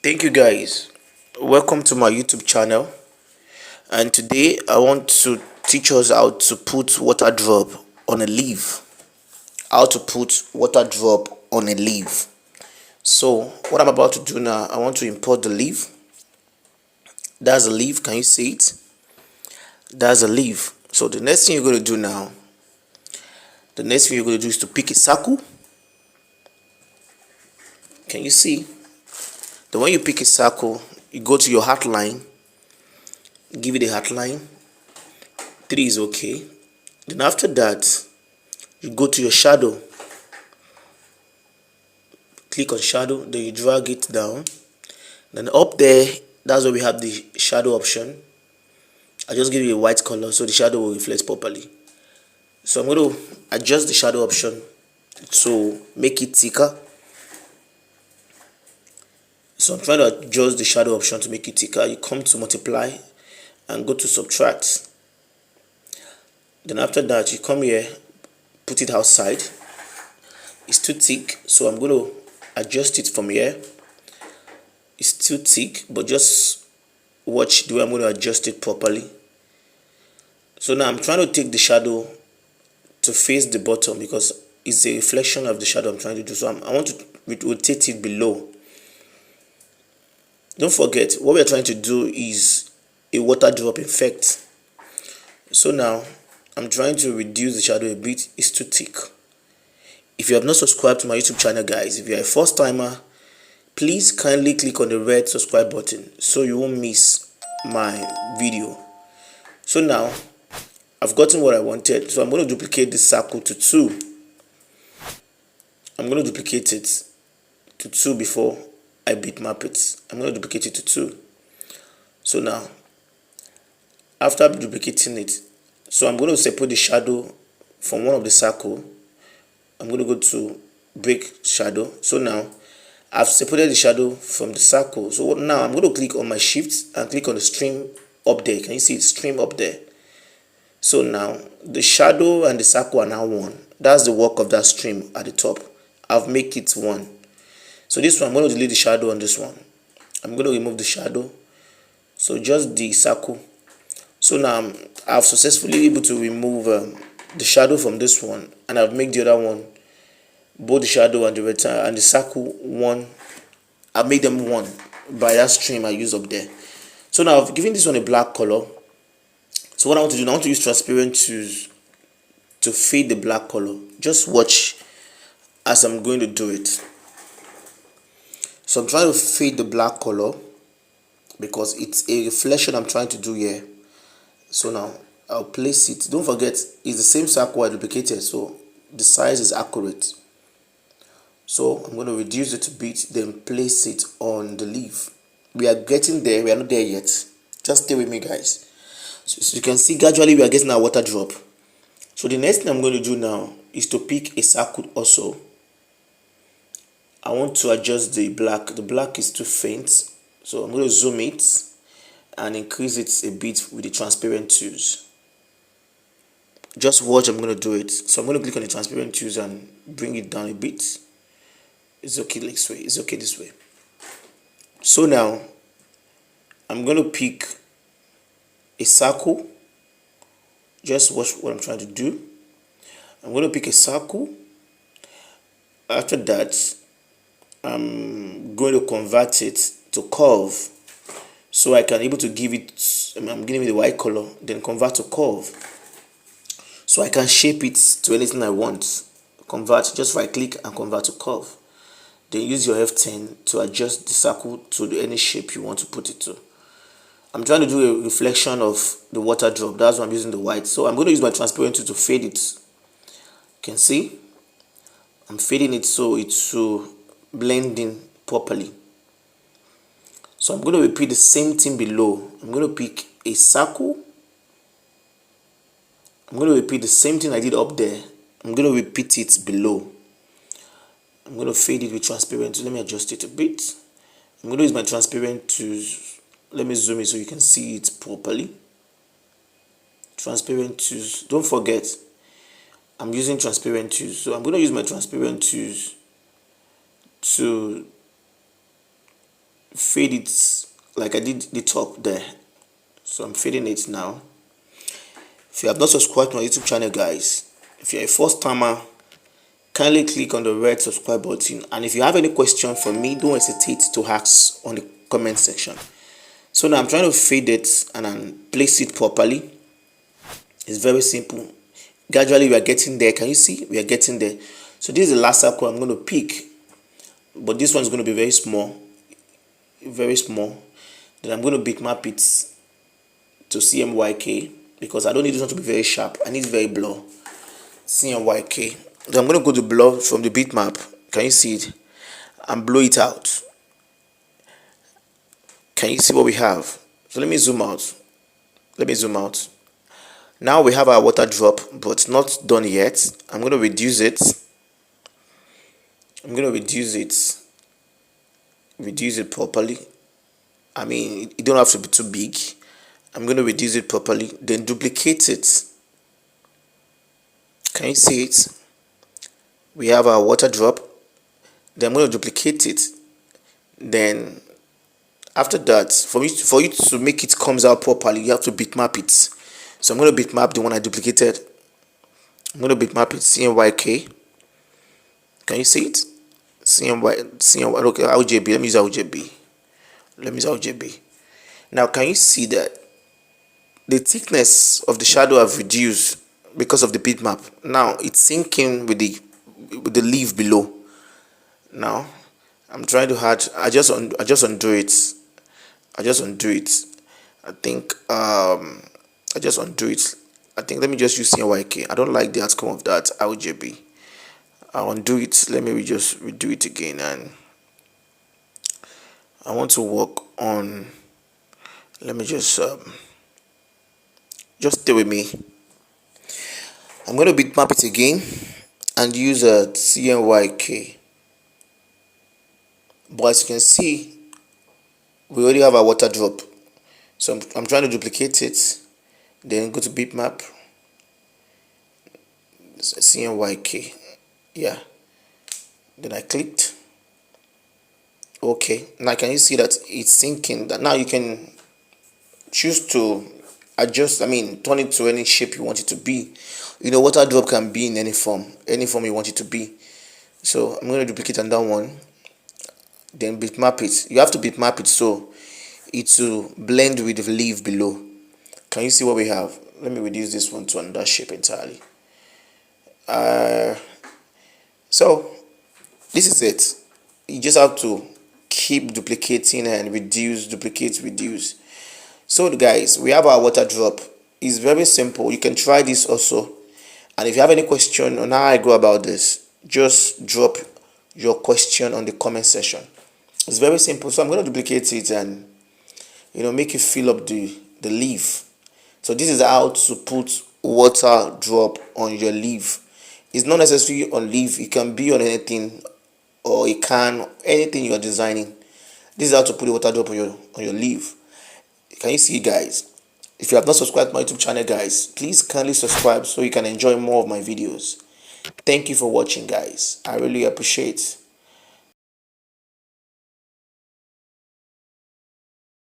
Thank you guys. Welcome to my YouTube channel, and today I want to teach us how to put water drop on a leaf. How to put water drop on a leaf. So what I'm about to do now, I want to import the leaf. That's a leaf. Can you see it? That's a leaf. So the next thing you're going to do now, is to pick a circle. Can you see? Then when you pick a circle, you go to your outline, give it a outline. 3 is okay. Then after that, you go to your shadow, click on shadow, then you drag it down. Then up there, that's where we have the shadow option. I just give you a white color so the shadow will reflect properly. So I'm going to adjust the shadow option to make it thicker. So I'm trying to adjust the shadow option to make it thicker. You come to multiply and go to subtract. Then after that, you come here, put it outside. It's too thick, so I'm going to adjust it from here. It's too thick, but just watch the way I'm going to adjust it properly. So now I'm trying to take the shadow to face the bottom because it's a reflection of the shadow I'm trying to do. So I want to rotate it below. Don't forget, what we're trying to do is a water drop effect. So now I'm trying to reduce the shadow a bit. It's too thick. If you have not subscribed to my YouTube channel, guys, if you're a first timer, please kindly click on the red subscribe button so you won't miss my video. So now I've gotten what I wanted, so I'm going to duplicate this circle to 2. I'm going to duplicate it to 2 before I bitmap it. I'm going to duplicate it to 2. So now after duplicating it, so I'm going to separate the shadow from one of the circle. I'm going to go to break shadow. So now I've separated the shadow from the circle. So now I'm going to click on my shift and click on the stream up there. Can you see it? Stream up there. So now the shadow and the circle are now one. That's the work of that stream at the top. I've made it one. So this one, I'm going to delete the shadow on this one. I'm going to remove the shadow. So just the circle. So now I've successfully able to remove the shadow from this one, and I've made the other one, both the shadow and the rectangle and the circle, one. I've made them one by that stream I used up there. So now I've given this one a black color. So what I want to do now, I want to use transparent to fade the black color. Just watch as I'm going to do it. So I'm trying to fade the black color because it's a reflection I'm trying to do here. So now I'll place it. Don't forget, it's the same circle I duplicated, so the size is accurate. So I'm going to reduce it a bit, then place it on the leaf. We are getting there. We are not there yet. Just stay with me, guys. So you can see gradually we are getting our water drop. So the next thing I'm going to do now is to pick a circle also. I want to adjust the black. The black is too faint, so I'm going to zoom it and increase it a bit with the transparent tools. Just watch, I'm going to do it. So I'm going to click on the transparent tools and bring it down a bit. It's okay this way. It's okay this way. So now I'm going to pick a circle. Just watch what I'm trying to do. I'm going to pick a circle. After that, I'm going to convert it to curve. So I can able to give it, I'm giving it the white color, then convert to curve. So I can shape it to anything I want. Convert, just right click and convert to curve. Then use your F10 to adjust the circle to any shape you want to put it to. I'm trying to do a reflection of the water drop. That's why I'm using the white. So I'm going to use my transparent tool to fade it. You can see I'm fading it so it should blend in properly. So I'm going to repeat the same thing below. I'm going to pick a circle. I'm going to repeat the same thing I did up there. I'm going to repeat it below. I'm going to fade it with transparent. Let me adjust it a bit. I'm going to use my transparent tools. Let me zoom it so you can see it properly. Transparent tools. Don't forget, I'm using transparent tools. So I'm going to use my transparent tools to fade it like I did the top there. So I'm fading it now. If you have not subscribed to my YouTube channel, guys, if you're a first timer, kindly click on the red subscribe button, and if you have any question for me, don't hesitate to ask on the comment section. So now I'm trying to fade it and then place it properly. It's very simple. Gradually we are getting there. Can you see? We are getting there. So this is the last circle I'm going to pick, but this one is going to be very small, very small. Then I'm going to bitmap it to CMYK because I don't need this one to be very sharp. I need very blur. CMYK. Then I'm going to go to blur from the bitmap. Can you see it? And blow it out. Can you see what we have? So let me zoom out. Let me zoom out. Now we have our water drop, but not done yet. I'm going to reduce it. I'm going to reduce it properly. I mean, it don't have to be too big. I'm going to reduce it properly, then duplicate it. Can you see it? We have our water drop. Then I'm going to duplicate it. Then after that, for you to make it comes out properly, you have to bitmap it. So I'm going to bitmap the one I duplicated. I'm going to bitmap it CMYK. Can you see it? CMY, okay, RGB. Let me use RGB. Now, can you see that the thickness of the shadow have reduced because of the bitmap? Now it's syncing with the leaf below. Now I'm trying to add. I just undo it. I think I just undo it. I think let me just use CMYK. I don't like the outcome of that RGB. I'll undo it. Let me just redo it again, and I want to work on. Let me just stay with me. I'm going to bitmap it again and use a CMYK. But as you can see, we already have our water drop. So I'm trying to duplicate it. Then go to bitmap. CMYK. Yeah. Then I clicked. Okay. Now can you see that it's syncing? That now you can choose to adjust, turn it to any shape you want it to be. Water drop can be in any form you want it to be. So I'm going to duplicate on that one, then bitmap it. You have to bitmap it so it will blend with the leaf below. Can you see what we have? Let me reduce this one to another shape entirely. So this is it. You just have to keep duplicating and reduce. So guys, we have our water drop. It's very simple. You can try this also, and if you have any question on how I go about this, just drop your question on the comment section. It's very simple. So I'm going to duplicate it and make it fill up the leaf. So this is how to put water drop on your leaf. It's not necessarily on leaf. It can be on anything, or it can anything you are designing. This is how to put the water drop on your leaf. Can you see, guys? If you have not subscribed to my YouTube channel, guys, please kindly subscribe so you can enjoy more of my videos. Thank you for watching, guys. I really appreciate